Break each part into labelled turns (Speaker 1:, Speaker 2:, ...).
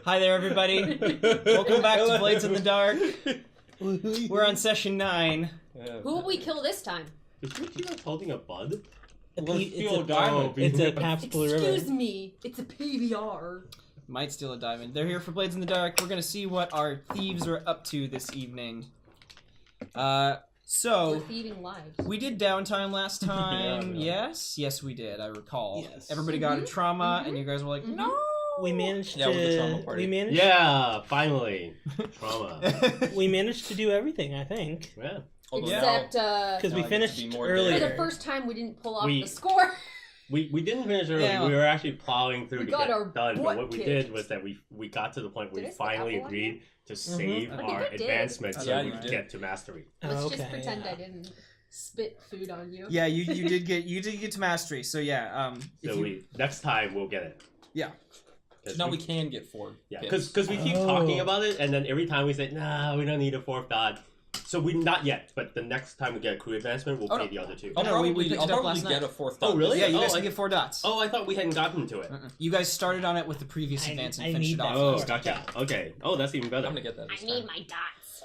Speaker 1: Hi there, everybody. Welcome back to Blades in the Dark. We're on session 9.
Speaker 2: Who will we kill this time?
Speaker 3: Is he holding a bud?
Speaker 4: It's a Pabst Blue River.
Speaker 2: Excuse me, it's a PBR.
Speaker 1: Might steal a diamond. They're here for Blades in the Dark. We're gonna see what our thieves are up to this evening.
Speaker 2: We're
Speaker 1: So
Speaker 2: thieving lives.
Speaker 1: we did downtime last time.
Speaker 3: Yeah.
Speaker 1: Yes, we did. I recall.
Speaker 4: Yes.
Speaker 1: Everybody got a trauma, and you guys were like,
Speaker 2: Mhm.
Speaker 1: no.
Speaker 4: We managed
Speaker 5: Yeah, with the trauma party.
Speaker 3: Yeah, finally. Trauma.
Speaker 4: We managed to do everything, I think.
Speaker 3: Yeah.
Speaker 2: Except,
Speaker 4: Because we
Speaker 5: I get to
Speaker 4: finished
Speaker 5: be more
Speaker 2: for
Speaker 4: earlier.
Speaker 2: the first time we didn't pull off
Speaker 3: We-
Speaker 2: the score.
Speaker 3: We didn't finish early.
Speaker 1: Yeah.
Speaker 3: We were actually plowing through
Speaker 2: We
Speaker 3: to
Speaker 2: got
Speaker 3: get
Speaker 2: our
Speaker 3: done. But
Speaker 2: butt
Speaker 3: what we
Speaker 2: kicked.
Speaker 3: did was that we got to the point where
Speaker 2: Did
Speaker 3: we
Speaker 2: I say
Speaker 3: finally
Speaker 2: apple on
Speaker 3: agreed to save
Speaker 2: I think
Speaker 3: our
Speaker 2: I did.
Speaker 3: advancements so
Speaker 5: Yeah,
Speaker 3: we
Speaker 5: you
Speaker 3: could
Speaker 5: did.
Speaker 3: get to mastery.
Speaker 2: Let's
Speaker 4: okay,
Speaker 2: just pretend
Speaker 4: yeah.
Speaker 2: I didn't spit food on you.
Speaker 1: Yeah, you did get to mastery. So yeah,
Speaker 3: So next time we'll get it.
Speaker 1: Yeah.
Speaker 5: So now we can get 4.
Speaker 3: Yeah,
Speaker 5: hits.
Speaker 3: because we keep talking about it, and then every time we say, nah, we don't need a 4th dot. So we not yet, but the next time we get a crew advancement, we'll
Speaker 1: Oh,
Speaker 3: pay
Speaker 1: no.
Speaker 3: the other 2.
Speaker 5: I'll
Speaker 1: No, we
Speaker 5: probably,
Speaker 1: picked
Speaker 5: I'll
Speaker 1: it up
Speaker 5: probably
Speaker 1: last
Speaker 5: get
Speaker 1: night.
Speaker 5: a 4th
Speaker 3: Oh,
Speaker 5: dot.
Speaker 3: really?
Speaker 1: yeah, you
Speaker 3: Oh,
Speaker 1: guys
Speaker 3: I-
Speaker 1: can get 4 dots.
Speaker 3: Oh, I thought we hadn't gotten to it.
Speaker 1: You guys started on it with the previous
Speaker 4: I-
Speaker 1: advance
Speaker 4: I
Speaker 1: and finished
Speaker 4: need
Speaker 1: it
Speaker 4: that.
Speaker 1: off.
Speaker 3: Oh,
Speaker 1: first.
Speaker 3: gotcha. Okay. Oh, that's even
Speaker 5: I'm
Speaker 3: better.
Speaker 5: gonna get that.
Speaker 2: I
Speaker 5: This
Speaker 2: need
Speaker 5: time.
Speaker 2: my dots.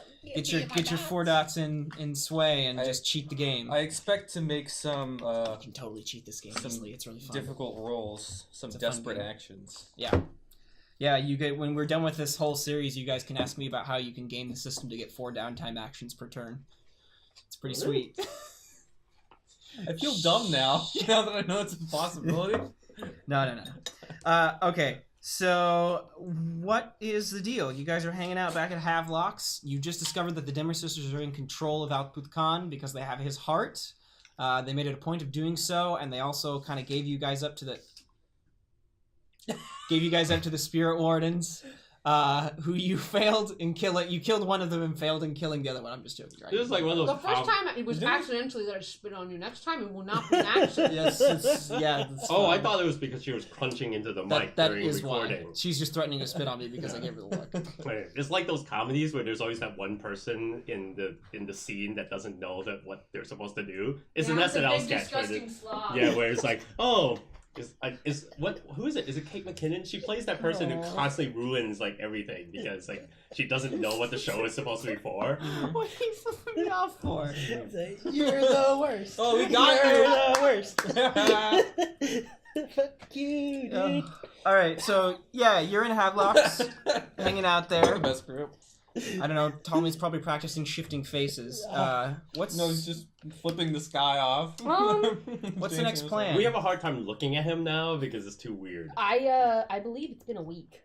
Speaker 1: Get your 4 dots in sway and just cheat the game.
Speaker 5: I expect to make some
Speaker 1: You can totally cheat this game
Speaker 5: some
Speaker 1: easily. It's really fun.
Speaker 5: difficult rolls, some
Speaker 1: It's a fun
Speaker 5: desperate
Speaker 1: game.
Speaker 5: actions.
Speaker 1: Yeah, you get when we're done with this whole series, you guys can ask me about how you can game the system to get 4 downtime actions per turn. It's pretty
Speaker 3: Really?
Speaker 1: sweet.
Speaker 5: I feel dumb now. Now that I know it's a possibility.
Speaker 1: No. Okay, so what is the deal? You guys are hanging out back at Havelock's. You just discovered that the Dimmer sisters are in control of Output Khan because they have his heart. They made it a point of doing so, and they also kind of gave you guys up to the Spirit Wardens, who you failed in killing. You killed one of them and failed in killing the other one. I'm just joking, right?
Speaker 3: This is like one of those.
Speaker 2: The first time it was accidentally that I spit on you. Next time it will not be an accident.
Speaker 1: Yes, it's
Speaker 3: Oh, I
Speaker 1: fine.
Speaker 3: thought it was because she was crunching into the mic
Speaker 1: that
Speaker 3: during
Speaker 1: is why.
Speaker 3: recording.
Speaker 1: She's just threatening to spit on me because I gave her the look.
Speaker 3: Wait, it's like those comedies where there's always that one person in the scene that doesn't know that what they're supposed to do. It's an SNL sketch. Where where it's like, oh, who is it? Is it Kate McKinnon? She plays that person who constantly ruins like everything because like she doesn't know what the show is supposed to be for.
Speaker 1: What are you flipping me off for?
Speaker 4: You're the worst.
Speaker 5: Oh, we got
Speaker 4: You're
Speaker 5: you.
Speaker 4: the worst. Fuck you, dude.
Speaker 1: All right, so yeah, you're in Havelock's, hanging out
Speaker 5: The
Speaker 1: there.
Speaker 5: best group.
Speaker 1: I don't know. Tommy's probably practicing shifting faces. What's
Speaker 5: No, he's just flipping the sky off.
Speaker 1: What's the next plan?
Speaker 3: We have a hard time looking at him now because it's too weird.
Speaker 2: I believe it's been a week.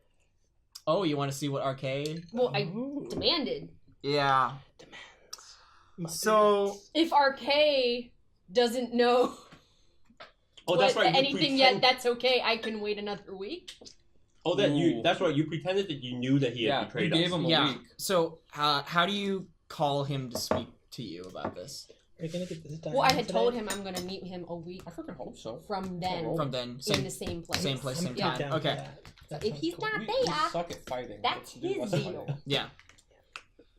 Speaker 1: Oh, you want to see what Arkay?
Speaker 2: Well, I demanded.
Speaker 1: Yeah. So
Speaker 2: If Arkay doesn't know
Speaker 3: Oh, that's right. you
Speaker 2: anything
Speaker 3: pretend-
Speaker 2: yet, that's okay. I can wait another week.
Speaker 3: Oh, that you.
Speaker 5: Ooh.
Speaker 3: That's right. You pretended that you knew that he had
Speaker 5: Yeah, we
Speaker 3: betrayed
Speaker 5: gave
Speaker 3: us.
Speaker 5: him a
Speaker 1: yeah.
Speaker 5: week.
Speaker 1: So how do you call him to speak to you about this?
Speaker 4: We're gonna get this done.
Speaker 2: Well, I had told him I'm going to meet him a week
Speaker 5: I freaking hope so.
Speaker 2: from then
Speaker 1: From then,
Speaker 2: in
Speaker 1: same
Speaker 2: the same place.
Speaker 1: same place, same
Speaker 2: Yeah.
Speaker 1: time. Okay.
Speaker 2: If he's not
Speaker 5: We
Speaker 2: there,
Speaker 5: suck at fighting.
Speaker 2: that's
Speaker 5: Let's do
Speaker 2: his
Speaker 5: less
Speaker 2: deal.
Speaker 5: fighting.
Speaker 1: Yeah.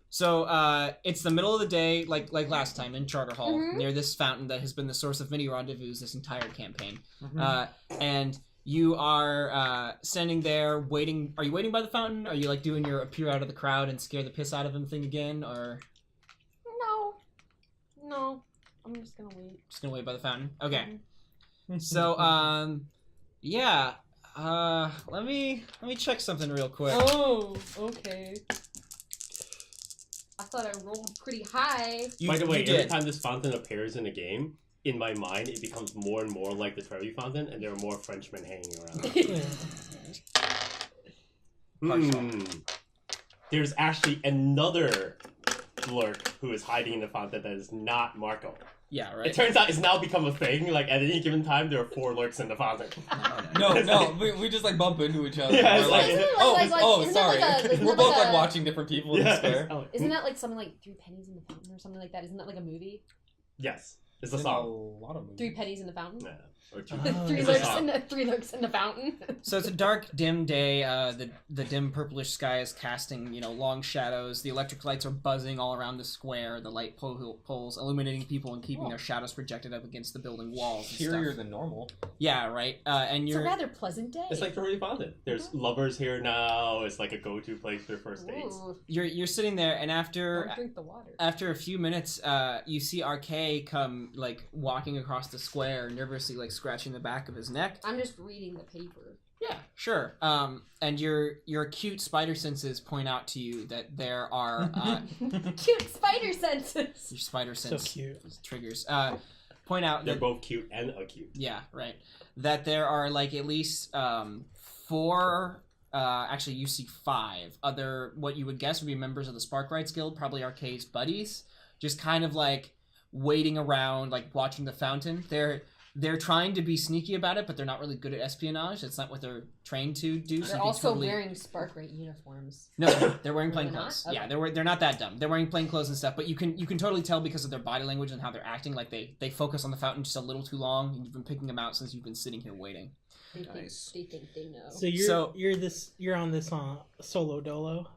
Speaker 1: So it's the middle of the day, like last time in Charter Hall,
Speaker 2: Mhm.
Speaker 1: near this fountain that has been the source of many rendezvous this entire campaign.
Speaker 5: Mhm.
Speaker 1: And you are standing there waiting. Are you waiting by the fountain? Are you like doing your appear out of the crowd and scare the piss out of him thing again, or
Speaker 2: No. I'm just going to wait.
Speaker 1: just gonna wait by the fountain? Okay. So yeah. Let me check something real quick.
Speaker 2: Oh, okay. I thought I rolled pretty high.
Speaker 3: By the way,
Speaker 1: you
Speaker 3: every
Speaker 1: did.
Speaker 3: time this fountain appears in a game, in my mind, it becomes more and more like the Trevi fountain, and there are more Frenchmen hanging around. There's actually another Lurk who is hiding in the fountain that is not Marco.
Speaker 1: Yeah,
Speaker 3: It
Speaker 1: right.
Speaker 3: turns out it's now become a thing. Like at any given time, there are 4 Lurks in the fountain.
Speaker 5: No, we just like bump into each other.
Speaker 3: Yeah,
Speaker 5: We're
Speaker 3: it's
Speaker 5: like,
Speaker 3: like-
Speaker 2: Isn't it
Speaker 5: oh,
Speaker 2: like-
Speaker 5: oh, sorry.
Speaker 2: isn't
Speaker 5: We're
Speaker 2: that
Speaker 5: both
Speaker 2: like
Speaker 5: like
Speaker 2: a-
Speaker 5: watching different people in
Speaker 3: Yeah,
Speaker 5: despair.
Speaker 2: Isn't that like something like 3 pennies in the fountain or something like that? Isn't that like a movie?
Speaker 3: yes, it's a
Speaker 5: In
Speaker 3: song.
Speaker 5: a lot of movies.
Speaker 2: 3 pennies in the fountain?
Speaker 3: Yeah. Or two.
Speaker 2: Three lurks in the fountain.
Speaker 1: So it's a dark, dim day. The dim purplish sky is casting, long shadows. The electric lights are buzzing all around the square. The light poles illuminating people and keeping their shadows projected up against the building walls.
Speaker 5: Superior than normal.
Speaker 1: Yeah, right. And
Speaker 2: It's a rather pleasant day.
Speaker 3: It's like Torrey Fountain. There's lovers here now. It's like a go-to place for first dates.
Speaker 1: You're sitting there, and
Speaker 2: Don't drink the water.
Speaker 1: after a few minutes, you see Arkay come walking across the square, nervously scratching the back of his neck.
Speaker 2: I'm just reading the paper.
Speaker 1: Yeah, sure. And your acute spider senses point out to you that there are
Speaker 2: Cute spider senses.
Speaker 1: your spider
Speaker 4: So
Speaker 1: sense
Speaker 4: cute.
Speaker 1: triggers point out
Speaker 3: They're
Speaker 1: that
Speaker 3: both cute and acute.
Speaker 1: yeah, right. That there are at least 4. Actually, you see 5 other what you would guess would be members of the Sparkwrights Guild, probably Arkay's buddies, just kind of waiting around, watching the fountain. They're trying to be sneaky about it, but they're not really good at espionage. That's not what they're trained to do.
Speaker 2: They're also wearing Sparkwright uniforms.
Speaker 1: No, they're wearing plain
Speaker 2: They're not?
Speaker 1: clothes.
Speaker 2: Okay.
Speaker 1: Yeah, they're not that dumb. They're wearing plain clothes and stuff, but you can totally tell because of their body language and how they're acting. They focus on the fountain just a little too long, and you've been picking them out since you've been sitting here waiting.
Speaker 2: They
Speaker 5: Nice.
Speaker 2: think they know.
Speaker 4: So you're on this solo dolo.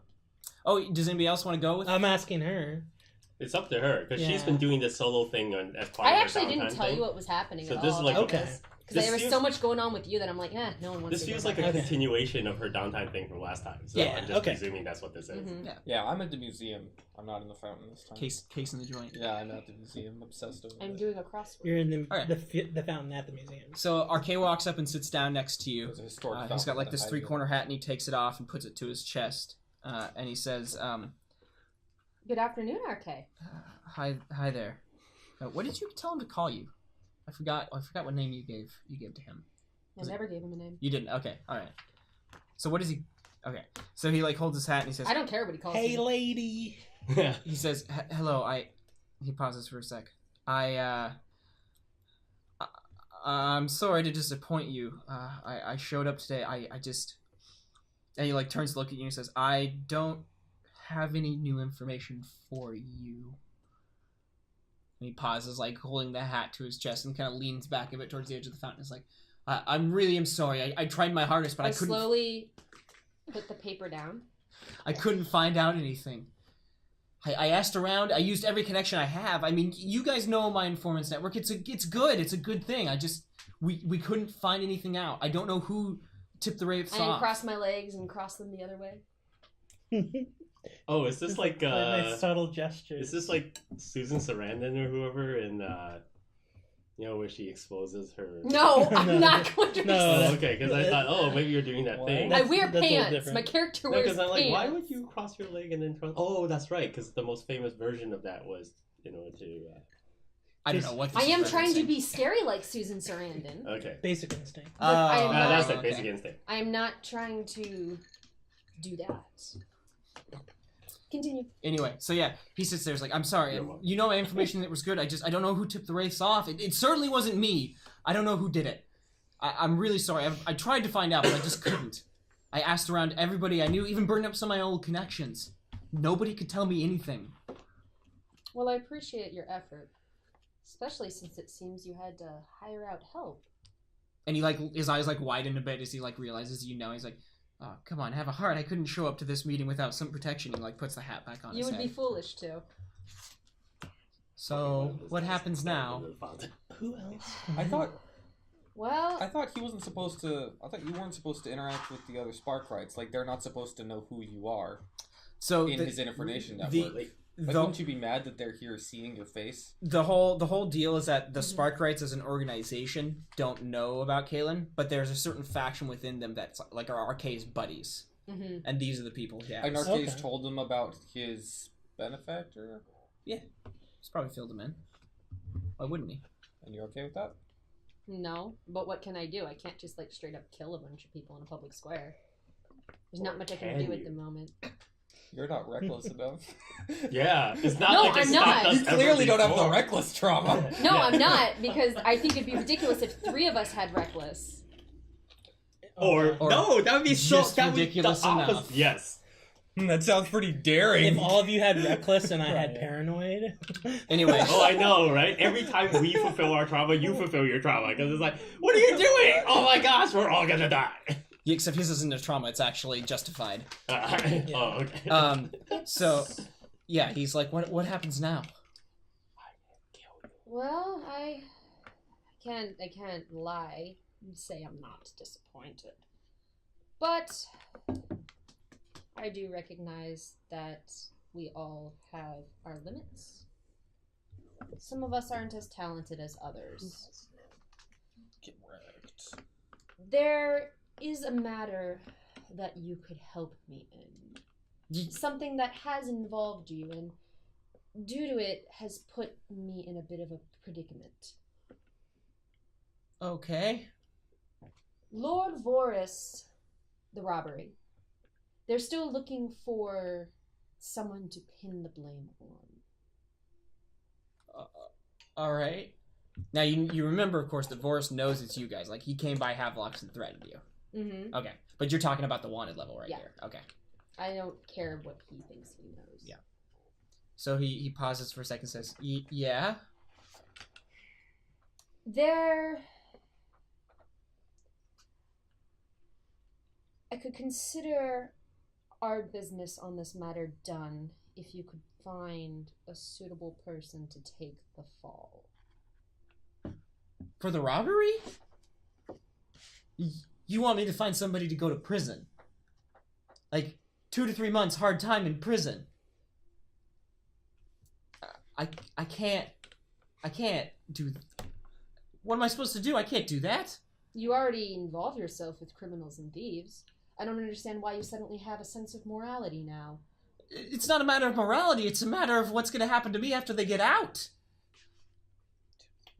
Speaker 1: Oh, does anybody else want to go with?
Speaker 4: I'm asking her.
Speaker 3: It's up to her because she's
Speaker 4: Yeah.
Speaker 3: been doing this solo thing as part
Speaker 2: I
Speaker 3: of her
Speaker 2: actually didn't
Speaker 3: downtime
Speaker 2: tell
Speaker 3: thing.
Speaker 2: you what was happening
Speaker 3: So
Speaker 2: at
Speaker 3: this
Speaker 2: all.
Speaker 3: is like
Speaker 4: Okay.
Speaker 2: Because
Speaker 3: This
Speaker 2: there was
Speaker 3: feels-
Speaker 2: so much going on with you that I'm like, no one wants
Speaker 3: This
Speaker 2: to
Speaker 3: feels
Speaker 2: go
Speaker 3: like a
Speaker 2: back.
Speaker 4: Okay.
Speaker 3: continuation of her downtime thing from last time. So
Speaker 1: Yeah,
Speaker 3: I'm just
Speaker 4: okay.
Speaker 3: presuming that's what this is.
Speaker 2: Mhm.
Speaker 5: Yeah, I'm at the museum. I'm not in the fountain this time.
Speaker 1: Case in the joint.
Speaker 5: Yeah, I'm at the museum. Obsessed over
Speaker 2: I'm
Speaker 5: it.
Speaker 2: doing a crossword.
Speaker 4: You're in the
Speaker 1: Alright.
Speaker 4: the fountain at the museum.
Speaker 1: So Arkay walks up and sits down next to you.
Speaker 5: There's a historic
Speaker 1: He's got
Speaker 5: fountain
Speaker 1: this
Speaker 5: that I
Speaker 1: 3-corner hat, and he takes it off and puts it to his chest. And he says,
Speaker 2: Good afternoon, Arkay.
Speaker 1: "Hi there. What did you tell him to call you? I forgot what name you gave to him.
Speaker 2: I never gave him a name.
Speaker 1: You didn't. Okay, all right. So what does he? Okay, so he holds his hat and he says,
Speaker 2: I don't care what he calls
Speaker 4: Hey,
Speaker 2: me.
Speaker 4: lady.
Speaker 1: he says, "Hello." He pauses for a sec. I'm sorry to disappoint you. I showed up today. I just. And he turns to look at you and he says, "I don't have any new information for you." And he pauses, holding the hat to his chest, and kind of leans back a bit towards the edge of the fountain. It's I'm sorry. I tried my hardest, but I couldn't.
Speaker 2: Slowly put the paper down.
Speaker 1: I couldn't find out anything. I asked around. I used every connection I have. I mean, you guys know my informants network. It's good. It's a good thing. We couldn't find anything out. I don't know who tipped the wraiths
Speaker 2: I
Speaker 1: off.
Speaker 2: cross my legs and cross them the other way.
Speaker 3: Oh, is this like
Speaker 4: nice subtle gesture.
Speaker 3: is this like Susan Sarandon or whoever in where she exposes her?
Speaker 2: No, I'm not going to.
Speaker 4: No.
Speaker 3: Oh, okay, because I thought, maybe you're doing that
Speaker 5: What?
Speaker 3: thing.
Speaker 2: I
Speaker 4: That's-
Speaker 2: wear
Speaker 4: that's a little
Speaker 2: pants.
Speaker 4: different.
Speaker 2: My character
Speaker 3: No,
Speaker 2: wears
Speaker 3: because I'm like,
Speaker 2: pants.
Speaker 3: why would you cross your leg and then cross? Oh, that's right, because the most famous version of that was to.
Speaker 1: I don't know what.
Speaker 2: I
Speaker 1: this
Speaker 2: am
Speaker 1: is
Speaker 2: trying to
Speaker 1: referencing.
Speaker 2: be scary like Susan Sarandon.
Speaker 3: Okay.
Speaker 4: Basic instinct.
Speaker 1: Oh,
Speaker 2: I am not-
Speaker 3: That's it.
Speaker 1: okay.
Speaker 3: Basic instinct.
Speaker 2: I am not trying to do that. Continue.
Speaker 1: Anyway, so yeah, he sits there. He's like, "I'm sorry.
Speaker 3: You're welcome.
Speaker 1: You know my information that was good. I don't know who tipped the wraiths off. It certainly wasn't me. I don't know who did it. I'm really sorry. I tried to find out, but I just couldn't. I asked around everybody I knew, even burned up some of my old connections. Nobody could tell me anything."
Speaker 2: Well, I appreciate your effort, especially since it seems you had to hire out help.
Speaker 1: And he his eyes widen a bit as he realizes He's like, "Oh, come on, have a heart. I couldn't show up to this meeting without some protection." He puts the hat back on
Speaker 2: You
Speaker 1: his
Speaker 2: would
Speaker 1: head.
Speaker 2: be foolish to.
Speaker 1: So what happens now?
Speaker 4: Who else?
Speaker 5: I thought
Speaker 2: Well,
Speaker 5: he wasn't supposed to. I thought you weren't supposed to interact with the other Sparkwrights. They're not supposed to know who you are
Speaker 1: So
Speaker 5: in his information network.
Speaker 1: the
Speaker 5: Wouldn't you be mad that they're here seeing your face?
Speaker 1: the whole deal is that the Sparkwrights as an organization don't know about Caelin, but there's a certain faction within them that's our Arkay's buddies,
Speaker 2: mhm.
Speaker 1: and these are the people he has.
Speaker 5: And Arkay's
Speaker 4: Okay.
Speaker 5: told them about his benefactor,
Speaker 1: He's probably filled them in. Why wouldn't he?
Speaker 5: and you're okay with that?
Speaker 2: No, but what can I do? I can't just straight up kill a bunch of people in a public square. There's not
Speaker 3: Or
Speaker 2: much I can
Speaker 3: can
Speaker 2: do at
Speaker 3: you?
Speaker 2: the moment.
Speaker 5: You're not reckless enough.
Speaker 3: Yeah, it's not
Speaker 2: No,
Speaker 3: like it
Speaker 2: I'm
Speaker 3: stopped
Speaker 2: not.
Speaker 3: us
Speaker 5: You
Speaker 3: ever
Speaker 5: clearly don't have the
Speaker 3: before.
Speaker 5: reckless trauma.
Speaker 2: No,
Speaker 3: Yeah.
Speaker 2: I'm not, because I think it'd be ridiculous if 3 of us had reckless.
Speaker 3: Or
Speaker 1: Or
Speaker 3: no, that would be so
Speaker 1: just
Speaker 3: that would be
Speaker 1: ridiculous
Speaker 3: the opposite.
Speaker 1: enough.
Speaker 3: Yes.
Speaker 5: That sounds pretty daring.
Speaker 4: If all of you had reckless and I had
Speaker 5: Right.
Speaker 4: paranoid.
Speaker 1: Anyway.
Speaker 3: Oh, I know, right? Every time we fulfill our trauma, you fulfill your trauma. Because it's like, what are you doing? Oh my gosh, we're all gonna die.
Speaker 1: Yeah, except his isn't a trauma, it's actually justified.
Speaker 3: Oh, okay.
Speaker 1: So, yeah, he's like, what happens now?
Speaker 2: Well, I can't lie and say I'm not disappointed. But I do recognize that we all have our limits. Some of us aren't as talented as others.
Speaker 5: Get wrecked.
Speaker 2: There is a matter that you could help me in. Something that has involved you, and due to it has put me in a bit of a predicament.
Speaker 1: Okay.
Speaker 2: Lord Vorus, the robbery. They're still looking for someone to pin the blame on.
Speaker 1: Alright. Now, you remember, of course, that Vorus knows it's you guys. Like, he came by Havelocks and threatened you.
Speaker 2: Mm-hmm.
Speaker 1: Okay. But you're talking about the wanted level right
Speaker 2: Yeah.
Speaker 1: here. Okay.
Speaker 2: I don't care what he thinks he knows.
Speaker 1: Yeah. So he pauses for a second and says, yeah?
Speaker 2: I could consider our business on this matter done if you could find a suitable person to take the fall.
Speaker 1: For the robbery? You want me to find somebody to go to prison? Like, 2 to 3 months hard time in prison. I can't do... What am I supposed to do? I can't do that.
Speaker 2: You already involve yourself with criminals and thieves. I don't understand why you suddenly have a sense of morality now.
Speaker 1: It's not a matter of morality, it's a matter of what's going to happen to me after they get out.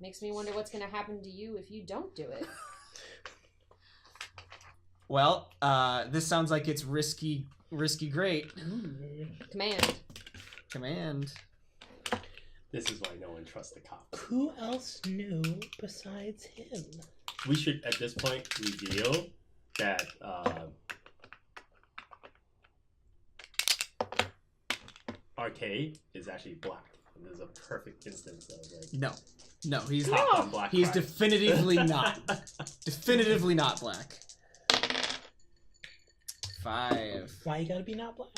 Speaker 2: Makes me wonder what's going to happen to you if you don't do it.
Speaker 1: Well, this sounds like it's risky great. Command.
Speaker 3: This is why no one trusts the cops.
Speaker 4: Who else knew besides him?
Speaker 3: We should, at this point, reveal that Arkay is actually black. And this is a perfect instance of like
Speaker 1: No, he's
Speaker 3: top on black
Speaker 1: he's
Speaker 3: crime.
Speaker 1: definitively not. Definitively not black. 5.
Speaker 4: Why you gotta be not black?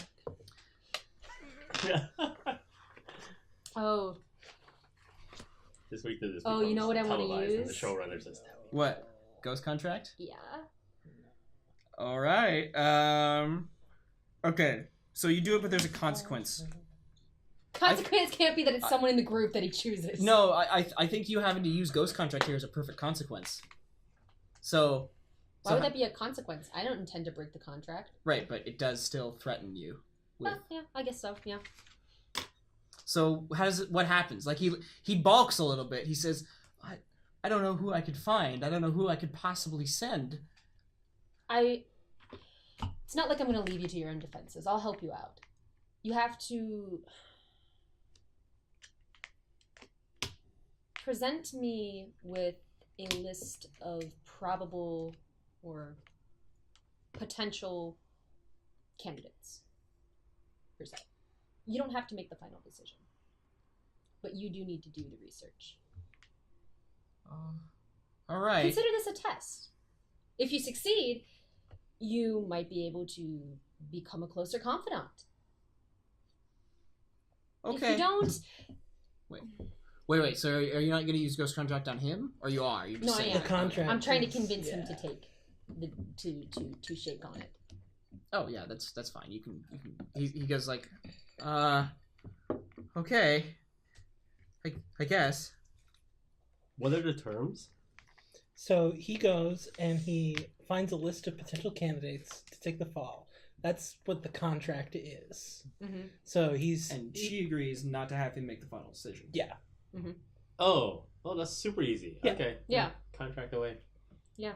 Speaker 2: Oh,
Speaker 3: This week this
Speaker 2: Oh, you know what I wanna
Speaker 3: televised and the
Speaker 2: use?
Speaker 3: showrunners just
Speaker 1: What? Ghost contract?
Speaker 2: yeah.
Speaker 1: All right. Okay. So you do it, but there's a consequence.
Speaker 2: Consequence can't be that it's someone in the group that he chooses.
Speaker 1: No, I think you having to use ghost contract here is a perfect consequence. So.
Speaker 2: Why would that be a consequence? I don't intend to break the contract.
Speaker 1: Right, but it does still threaten you. With...
Speaker 2: Yeah, I guess so. Yeah.
Speaker 1: So what happens? Like he balks a little bit. He says, I don't know who I could find. I don't know who I could possibly send.
Speaker 2: It's not like I'm going to leave you to your own defenses. I'll help you out. You have to present me with a list of probable or potential candidates. Per se. You don't have to make the final decision, but you do need to do the research.
Speaker 1: All right.
Speaker 2: Consider this a test. If you succeed, you might be able to become a closer confidant.
Speaker 1: Okay.
Speaker 2: If you don't...
Speaker 1: Wait. So are you not going to use ghost contract on him, or you are? You just
Speaker 2: No, I
Speaker 1: saying-
Speaker 2: am.
Speaker 4: The contract.
Speaker 2: I'm trying to
Speaker 4: is-
Speaker 2: convince him
Speaker 4: yeah.
Speaker 2: to take to shake on it.
Speaker 1: Oh yeah, that's fine. You can. He goes like, okay. I guess.
Speaker 3: What are the terms?
Speaker 4: So he goes and he finds a list of potential candidates to take the fall. That's what the contract is.
Speaker 2: Mm-hmm.
Speaker 4: So he's
Speaker 1: And she agrees not to have him make the final decision.
Speaker 4: yeah.
Speaker 2: Mm-hmm.
Speaker 3: Oh, that's super easy.
Speaker 4: Yeah.
Speaker 3: Okay.
Speaker 2: Yeah.
Speaker 3: Contract away.
Speaker 2: Yeah.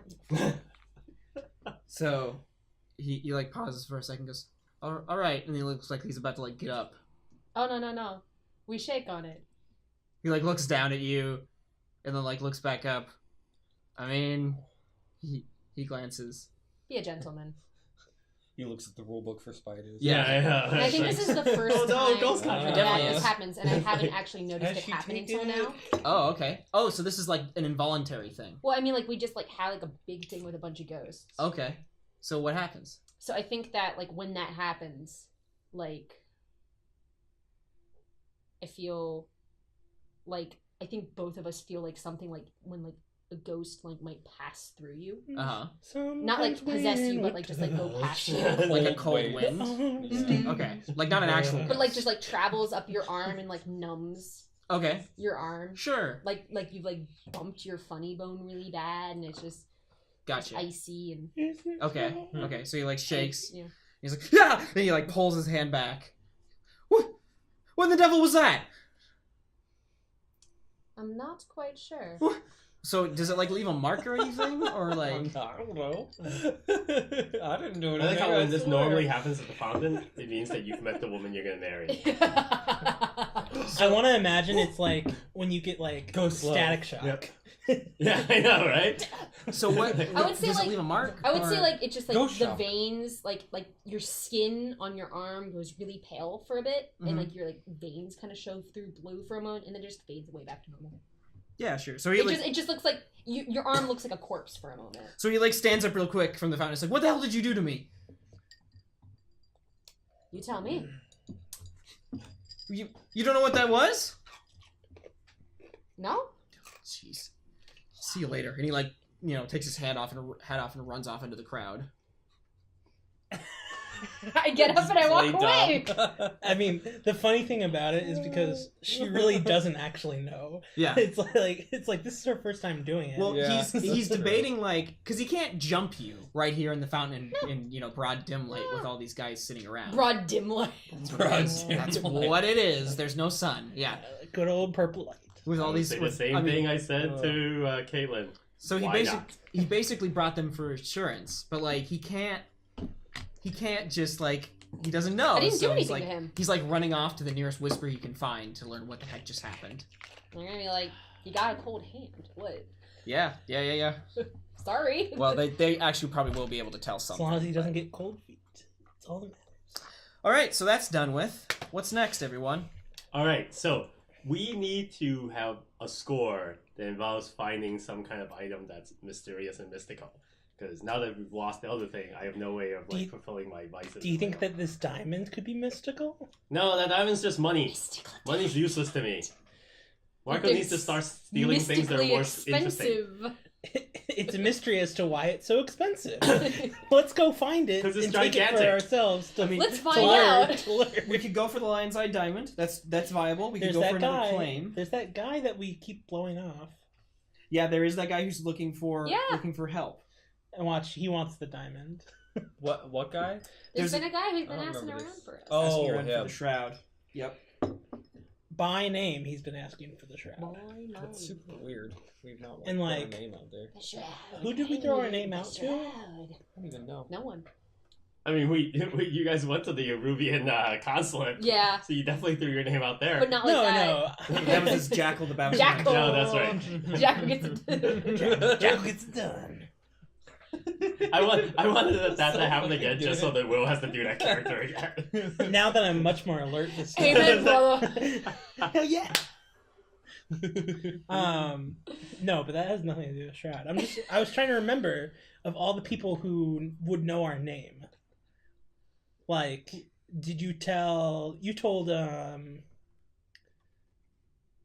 Speaker 1: So he like pauses for a second, goes, all right, and he looks like he's about to like get up.
Speaker 2: Oh, no. We shake on it.
Speaker 1: He like looks down at you, and then like looks back up. I mean, he glances.
Speaker 2: Be a gentleman.
Speaker 5: He looks at the rule book for spiders.
Speaker 3: Yeah, I know.
Speaker 2: And I think this is the first
Speaker 3: Oh, no, ghost
Speaker 2: time
Speaker 3: country.
Speaker 2: that
Speaker 1: Definitely
Speaker 2: this
Speaker 1: is.
Speaker 2: happens, and I haven't actually noticed
Speaker 4: Has
Speaker 2: it
Speaker 4: she
Speaker 2: happening
Speaker 4: taken
Speaker 2: till
Speaker 4: it?
Speaker 2: now.
Speaker 1: Oh, okay. Oh, so this is like an involuntary thing.
Speaker 2: Well, I mean, like, we just, like, had, like, a big thing with a bunch of ghosts.
Speaker 1: Okay. So what happens?
Speaker 2: So I think that, like, when that happens, like, I feel like, I think both of us feel like something, like, when, like, a ghost, like, might pass through you.
Speaker 1: Uh-huh.
Speaker 2: Not, like, possess you, but, like, just, like, go past you.
Speaker 1: Like a cold
Speaker 5: wave.
Speaker 1: wind?
Speaker 2: Mhm.
Speaker 1: Okay. Like not an actual
Speaker 2: But, like, just, like, travels up your arm and, like, numbs
Speaker 1: Okay.
Speaker 2: your arm.
Speaker 1: Sure.
Speaker 2: Like you've, like, bumped your funny bone really bad, and it's just
Speaker 1: Gotcha.
Speaker 2: icy and...
Speaker 1: Okay. Okay. So he like shakes.
Speaker 2: Yeah.
Speaker 1: He's like, yeah! Then he like pulls his hand back. What in the devil was that?
Speaker 2: I'm not quite sure.
Speaker 1: So does it like leave a mark or anything? Or like
Speaker 5: I don't know. I didn't do it.
Speaker 3: I like how when this normally happens at the fountain, it means that you've met the woman you're gonna marry.
Speaker 4: I want to imagine it's like when you get like
Speaker 5: Ghost love.
Speaker 4: static shock.
Speaker 3: Yep. Yeah, I know, right?
Speaker 1: so what
Speaker 2: I would say,
Speaker 1: does
Speaker 2: like-
Speaker 1: it leave a mark?
Speaker 2: I would
Speaker 1: or-
Speaker 2: say, like, it's just, like,
Speaker 5: Ghost
Speaker 2: the
Speaker 5: shock.
Speaker 2: veins, like your skin on your arm goes really pale for a bit,
Speaker 1: Mhm.
Speaker 2: and, like, your, like, veins kind of show through blue for a moment, and then just fades away back to normal.
Speaker 1: Yeah, sure. So he
Speaker 2: It
Speaker 1: like
Speaker 2: just looks like, your arm looks like a corpse for a moment.
Speaker 1: so he like stands up real quick from the fountain. It's like, what the hell did you do to me?
Speaker 2: You tell me.
Speaker 1: You don't know what that was?
Speaker 2: No?
Speaker 1: Jeez. See you later. And he like takes his hat off and runs off into the crowd.
Speaker 2: I get up and I walk away.
Speaker 4: I mean, the funny thing about it is because she really doesn't actually know.
Speaker 1: Yeah.
Speaker 4: It's like this is her first time doing it.
Speaker 1: Well,
Speaker 5: Yeah.
Speaker 1: he's debating like because he can't jump you right here in the fountain in broad dim light with all these guys sitting around.
Speaker 2: Broad dim light.
Speaker 1: That's what it is. There's no sun. Yeah,
Speaker 4: Good old purple light.
Speaker 1: with all these.
Speaker 3: Say the
Speaker 1: with-
Speaker 3: same
Speaker 1: I mean,
Speaker 3: thing I said to Caelin.
Speaker 1: So he
Speaker 3: Why not?
Speaker 1: he basically brought them for assurance, but like he can't just like he doesn't know.
Speaker 2: I didn't do
Speaker 1: so he's
Speaker 2: anything
Speaker 1: like,
Speaker 2: to him.
Speaker 1: He's like running off to the nearest whisper he can find to learn what the heck just happened.
Speaker 2: They're gonna be like, you got a cold hand. What?
Speaker 1: Yeah.
Speaker 2: Sorry.
Speaker 1: Well, they actually probably will be able to tell
Speaker 4: As
Speaker 1: something.
Speaker 4: long as he doesn't get cold feet. That's all that matters.
Speaker 1: All right, so that's done with. What's next, everyone?
Speaker 3: All right, so we need to have a score that involves finding some kind of item that's mysterious and mystical. Because now that we've lost the other thing, I have no way of
Speaker 4: Do you-
Speaker 3: fulfilling my vices.
Speaker 4: Do you think that this diamond could be mystical?
Speaker 3: No, that diamond's just money.
Speaker 2: Mystical
Speaker 3: Money's useless to me. Marco
Speaker 2: It's
Speaker 3: needs to start stealing things that are
Speaker 2: mystically
Speaker 3: more interesting.
Speaker 4: It's a mystery as to why it's so expensive. Let's go find it
Speaker 3: 'Cause it's
Speaker 4: and take it for
Speaker 3: gigantic.
Speaker 4: ourselves. To,
Speaker 2: Let's
Speaker 4: to
Speaker 2: find
Speaker 4: learn,
Speaker 2: out.
Speaker 4: to learn.
Speaker 1: We could go for the Lion's Eye Diamond. That's viable. We could
Speaker 4: There's
Speaker 1: go
Speaker 4: that
Speaker 1: for another
Speaker 4: guy.
Speaker 1: claim.
Speaker 4: There's that guy that we keep blowing off.
Speaker 1: Yeah, there is that guy who's looking for help.
Speaker 4: And watch, he wants the diamond.
Speaker 5: What guy?
Speaker 2: There's
Speaker 1: There's
Speaker 2: been a guy who's
Speaker 5: I
Speaker 2: been
Speaker 5: don't
Speaker 2: asking
Speaker 5: remember
Speaker 2: around
Speaker 5: this.
Speaker 2: for us.
Speaker 5: Oh,
Speaker 1: Asking around
Speaker 5: yeah.
Speaker 1: for the shroud. Yep.
Speaker 4: By name, he's been asking for the shroud.
Speaker 5: That's super weird. We've not
Speaker 4: And,
Speaker 5: put
Speaker 4: like-
Speaker 5: our name out there.
Speaker 2: The shroud.
Speaker 4: Who did we throw our name
Speaker 2: The
Speaker 4: out to?
Speaker 2: shroud.
Speaker 5: I don't even know.
Speaker 2: No one.
Speaker 3: I mean, you guys went to the Arubian consulate.
Speaker 2: Yeah,
Speaker 3: So you definitely threw your name out there.
Speaker 2: but not like that.
Speaker 4: No.
Speaker 1: That was his Jackal the Bounty.
Speaker 2: Jackal.
Speaker 3: No, that's right.
Speaker 2: Jack gets it.
Speaker 4: Jack gets done.
Speaker 3: I wanted that to happen again just so that Will has to do that character again.
Speaker 4: Now that I'm much more alert this time.
Speaker 2: Amen, brother.
Speaker 4: Hell yeah. No, but that has nothing to do with Shroud. I was trying to remember of all the people who would know our name. Like, you told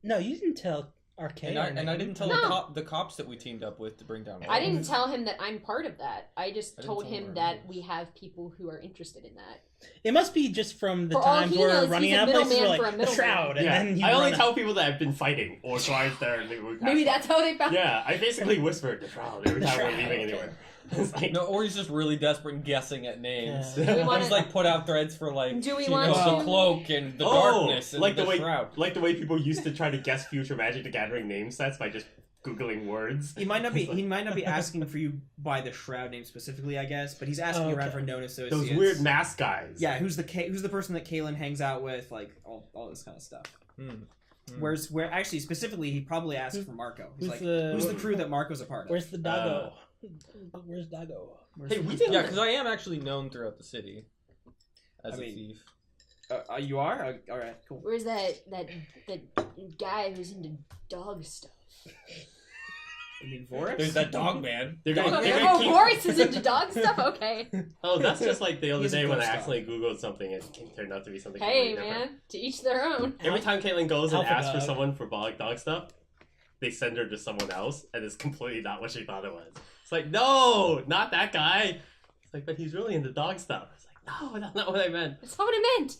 Speaker 4: no, you didn't tell Arkay.
Speaker 5: And I didn't tell
Speaker 2: No.
Speaker 5: the cops that we teamed up with to bring down.
Speaker 2: I didn't tell him that I'm part of that. I just
Speaker 5: I didn't
Speaker 2: told
Speaker 5: tell her
Speaker 2: him that
Speaker 5: either.
Speaker 2: we have people who are interested in that.
Speaker 4: It must be just from the
Speaker 2: For all
Speaker 4: times
Speaker 2: he
Speaker 4: we're
Speaker 2: knows,
Speaker 4: running
Speaker 2: he's a
Speaker 4: out of places. We're
Speaker 2: middleman
Speaker 4: like
Speaker 2: for a middleman.
Speaker 4: Shroud, and
Speaker 3: Yeah,
Speaker 4: then you
Speaker 3: I only
Speaker 4: run out.
Speaker 3: tell people that I've been fighting or drive there and they would pass
Speaker 2: Maybe
Speaker 3: by.
Speaker 2: that's how they found.
Speaker 3: Yeah, I basically whispered the shroud every
Speaker 4: The
Speaker 3: time we're
Speaker 4: Shroud,
Speaker 3: leaving
Speaker 4: okay.
Speaker 3: anywhere. It's like,
Speaker 5: No, or he's just really desperate and guessing at names.
Speaker 4: Yeah.
Speaker 2: Do we
Speaker 5: He's
Speaker 2: wanna-
Speaker 5: like put out threads for like
Speaker 2: Do we
Speaker 5: you
Speaker 2: want
Speaker 5: know,
Speaker 2: to-
Speaker 5: the cloak and the
Speaker 3: oh,
Speaker 5: darkness and
Speaker 3: like
Speaker 5: the
Speaker 3: the way
Speaker 5: shroud.
Speaker 3: like the way people used to try to guess future Magic the Gathering name sets by just googling words.
Speaker 1: He might not be asking for you by the shroud name specifically, I guess, but he's asking
Speaker 4: Oh,
Speaker 1: around
Speaker 4: okay.
Speaker 1: for known associates.
Speaker 3: Those weird mask guys.
Speaker 1: Yeah, who's the person that Caelin hangs out with, like all this kind of stuff. Where actually specifically he probably asked for Marco. He's
Speaker 4: Who's
Speaker 1: like, who's the crew that Marco's a part of?
Speaker 4: Where's the doggo? Where's Dago?
Speaker 3: Hey, we didn't.
Speaker 5: Yeah, because I am actually known throughout the city as a thief.
Speaker 1: You are? All right, cool.
Speaker 2: Where's that guy who's into dog stuff?
Speaker 1: You mean Voris?
Speaker 5: There's that dog man.
Speaker 3: They're gonna keep...
Speaker 2: Boris is into dog stuff? Okay.
Speaker 3: Oh, that's just like the other
Speaker 1: He's a
Speaker 3: day when I
Speaker 1: ghost
Speaker 3: accidentally Googled something and it turned out to be something
Speaker 2: Hey,
Speaker 3: completely different.
Speaker 2: man. To each their own.
Speaker 3: Every time Caelin goes and
Speaker 4: Alpha
Speaker 3: asks for
Speaker 4: dog.
Speaker 3: someone for dog stuff, they send her to someone else, and it's completely not what she thought it was. It's like, no, not that guy. It's like, but he's really into dog stuff. It's like, no, that's not what I meant.
Speaker 2: That's not what I meant.